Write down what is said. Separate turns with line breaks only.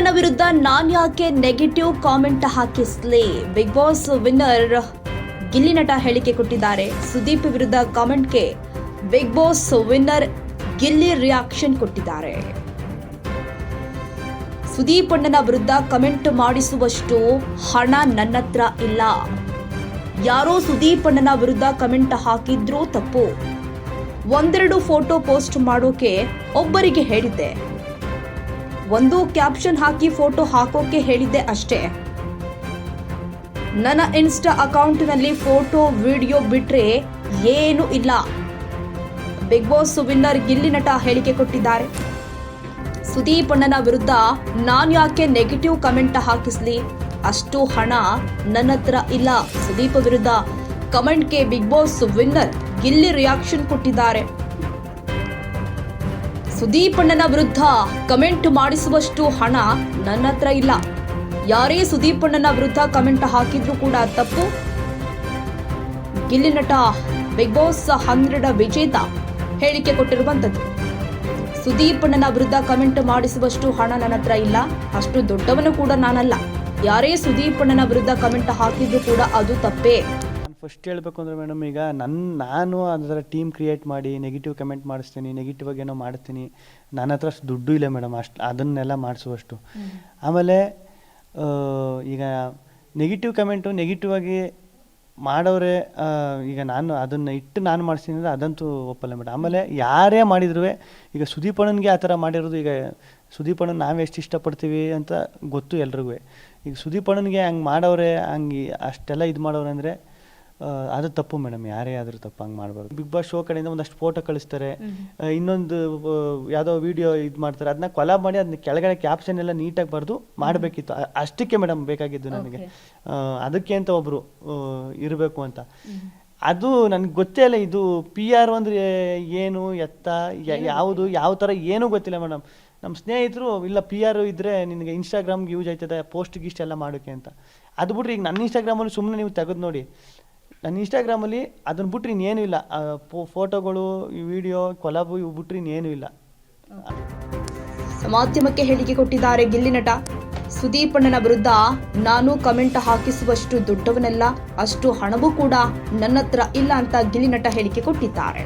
ಅಣ್ಣನ ವಿರುದ್ಧ ನಾನ್ ಯಾಕೆ ನೆಗೆಟಿವ್ ಕಾಮೆಂಟ್ ಹಾಕಿಸ್ಲಿ? Bigg Boss winner Gilli Nata ಹೇಳಿಕೆ ಕೊಟ್ಟಿದ್ದಾರೆ. ಸುದೀಪ್ ವಿರುದ್ಧ ಕಾಮೆಂಟ್ಗೆ Bigg Boss winner Gilli reaction ಕೊಟ್ಟಿದ್ದಾರೆ. ಸುದೀಪ್ ಅಣ್ಣನ ವಿರುದ್ಧ ಕಮೆಂಟ್ ಮಾಡಿಸುವಷ್ಟು ಹಣ ನನ್ನತ್ರ ಇಲ್ಲ. ಯಾರೋ ಸುದೀಪ್ ಅಣ್ಣನ ವಿರುದ್ಧ ಕಮೆಂಟ್ ಹಾಕಿದ್ರೂ ತಪ್ಪು. ಒಂದೆರಡು ಫೋಟೋ ಪೋಸ್ಟ್ ಮಾಡೋಕೆ ಒಬ್ಬರಿಗೆ ಹೇಳಿದ್ದೆ, ಒಂದು ಕ್ಯಾಪ್ಷನ್ ಹಾಕಿ ಫೋಟೋ ಹಾಕೋಕೆ ಹೇಳಿದ್ದೆ ಅಷ್ಟೇ. ನನ್ನ ಇನ್ಸ್ಟಾ ಅಕೌಂಟ್ನಲ್ಲಿ ಫೋಟೋ ವಿಡಿಯೋ ಬಿಟ್ರೆ ಏನೂ ಇಲ್ಲ. Big Boss winner Gilli Nata ಹೇಳಿಕೆ ಕೊಟ್ಟಿದ್ದಾರೆ. ಸುದೀಪ್ ಅಣ್ಣನ ವಿರುದ್ಧ ನಾನು ಯಾಕೆ ನೆಗೆಟಿವ್ ಕಮೆಂಟ್ ಹಾಕಿಸ್ಲಿ? ಅಷ್ಟು ಹಣ ನನ್ನ ಹತ್ರ ಇಲ್ಲ. ಸುದೀಪ್ ವಿರುದ್ಧ ಕಮೆಂಟ್ಗೆ Bigg Boss winner Gilli reaction ಕೊಟ್ಟಿದ್ದಾರೆ. ಸುದೀಪ್ ಅಣ್ಣನ ವಿರುದ್ಧ ಕಮೆಂಟ್ ಮಾಡಿಸುವಷ್ಟು ಹಣ ನನ್ನ ಹತ್ರ ಇಲ್ಲ. ಯಾರೇ ಸುದೀಪ್ ಅಣ್ಣನ ವಿರುದ್ಧ ಕಮೆಂಟ್ ಹಾಕಿದ್ರು ಕೂಡ ತಪ್ಪು. ಗಿಲ್ಲಿ ನಟ ಬಿಗ್ ಬಾಸ್ 100 ವಿಜೇತ ಹೇಳಿಕೆ ಕೊಟ್ಟಿರುವಂತದ್ದು. ಸುದೀಪ್ ಅಣ್ಣನ ವಿರುದ್ಧ ಕಮೆಂಟ್ ಮಾಡಿಸುವಷ್ಟು ಹಣ ನನ್ನ ಹತ್ರ ಇಲ್ಲ. ಅಷ್ಟು ದೊಡ್ಡವನು ಕೂಡ ನಾನಲ್ಲ. ಯಾರೇ ಸುದೀಪ್ ಅಣ್ಣನ ವಿರುದ್ಧ ಕಮೆಂಟ್ ಹಾಕಿದ್ರು ಕೂಡ ಅದು ತಪ್ಪೇ.
ಫಸ್ಟ್ ಹೇಳಬೇಕು ಅಂದರೆ ಮೇಡಮ್, ಈಗ ನಾನು ಅದರ ಟೀಮ್ ಕ್ರಿಯೇಟ್ ಮಾಡಿ ನೆಗೆಟಿವ್ ಕಮೆಂಟ್ ಮಾಡಿಸ್ತೀನಿ, ನೆಗೆಟಿವ್ ಆಗಿ ಏನೋ ಮಾಡ್ತೀನಿ. ನನ್ನ ಹತ್ರ ಅಷ್ಟು ದುಡ್ಡು ಇಲ್ಲ ಮೇಡಮ್, ಅದನ್ನೆಲ್ಲ ಮಾಡಿಸುವಷ್ಟು. ಆಮೇಲೆ ಈಗ ನೆಗೆಟಿವ್ ಕಮೆಂಟು ನೆಗೆಟಿವ್ ಆಗಿ ಮಾಡೋರೆ, ಈಗ ನಾನು ಅದನ್ನು ಇಟ್ಟು ನಾನು ಮಾಡಿಸ್ತೀನಿ ಅಂದರೆ ಅದಂತೂ ಒಪ್ಪಲ್ಲ ಮೇಡಮ್. ಆಮೇಲೆ ಯಾರೇ ಮಾಡಿದ್ರು, ಈಗ ಸುದೀಪ್ ಅಣ್ಣನಿಗೆ ಆ ಥರ ಮಾಡಿರೋದು, ಈಗ ಸುದೀಪ್ ಅಣ್ಣನ ನಾವು ಎಷ್ಟು ಇಷ್ಟಪಡ್ತೀವಿ ಅಂತ ಗೊತ್ತು ಎಲ್ರಿಗೂ. ಈಗ ಸುದೀಪ್ ಅಣ್ಣನಿಗೆ ಹಂಗೆ ಮಾಡೋರೆ, ಹಂಗೆ ಅಷ್ಟೆಲ್ಲ ಇದು ಮಾಡೋರೆ ಅಂದರೆ ಅದು ತಪ್ಪು ಮೇಡಮ್. ಯಾರೇ ಆದರೂ ತಪ್ಪು ಹಂಗೆ ಮಾಡಬಾರ್ದು. ಬಿಗ್ ಬಾಸ್ ಶೋ ಕಡೆಯಿಂದ ಒಂದಷ್ಟು ಫೋಟೋ ಕಳಿಸ್ತಾರೆ, ಇನ್ನೊಂದು ಯಾವುದೋ ವಿಡಿಯೋ ಇದು ಮಾಡ್ತಾರೆ, ಅದನ್ನ ಕೊಲಾಬ್ ಮಾಡಿ ಅದನ್ನ ಕೆಳಗಡೆ ಕ್ಯಾಪ್ಷನ್ ಎಲ್ಲ ನೀಟಾಗಿ ಬರೆದು ಮಾಡಬೇಕಿತ್ತು. ಅಷ್ಟಕ್ಕೆ ಮೇಡಮ್ ಬೇಕಾಗಿದ್ದು ನನಗೆ. ಅದಕ್ಕೆ ಅಂತ ಒಬ್ಬರು ಇರಬೇಕು ಅಂತ. ಅದು ನನಗೆ ಗೊತ್ತೇ ಇಲ್ಲ. ಇದು PR ಅಂದರೆ ಏನು, ಎತ್ತ, ಯಾವುದು, ಯಾವ ಥರ ಏನೂ ಗೊತ್ತಿಲ್ಲ ಮೇಡಮ್. ನಮ್ಮ ಸ್ನೇಹಿತರು ಇಲ್ಲ PR ಇದ್ದರೆ ನಿನಗೆ ಇನ್ಸ್ಟಾಗ್ರಾಮ್ಗೆ ಯೂಸ್ ಆಯ್ತದೆ, ಪೋಸ್ಟ್ ಗೀಸ್ಟ್ ಎಲ್ಲ ಮಾಡೋಕ್ಕೆ ಅಂತ. ಅದು ಬಿಟ್ರೆ ಈಗ ನನ್ನ ಇನ್ಸ್ಟಾಗ್ರಾಮಲ್ಲಿ ಸುಮ್ಮನೆ ನೀವು ತೆಗೆದು ನೋಡಿ, ನನ್ನ ಇನ್ಸ್ಟಾಗ್ರಾಮಲ್ಲಿ ಅದನ್ನು ಬಿಟ್ರೆ ಇನ್ನೇನು ಇಲ್ಲ. ಫೋಟೋಗಳು, ವಿಡಿಯೋ, ಕೊಲಾಬು ಇವು ಬಿಟ್ರೆ ಇನ್ನೇನು ಇಲ್ಲ.
ಮಾಧ್ಯಮಕ್ಕೆ ಹೇಳಿಕೆ ಕೊಟ್ಟಿದ್ದಾರೆ ಗಿಲ್ಲಿ ನಟ. ಸುದೀಪ್ ಅಣ್ಣನ ವಿರುದ್ಧ ನಾನು ಕಮೆಂಟ್ ಹಾಕಿಸುವಷ್ಟು ದೊಡ್ಡವನಲ್ಲ, ಅಷ್ಟು ಹಣವೂ ಕೂಡ ನನ್ನ ಹತ್ರ ಇಲ್ಲ ಅಂತ ಗಿಲ್ಲಿ ನಟ ಹೇಳಿಕೆ ಕೊಟ್ಟಿದ್ದಾರೆ.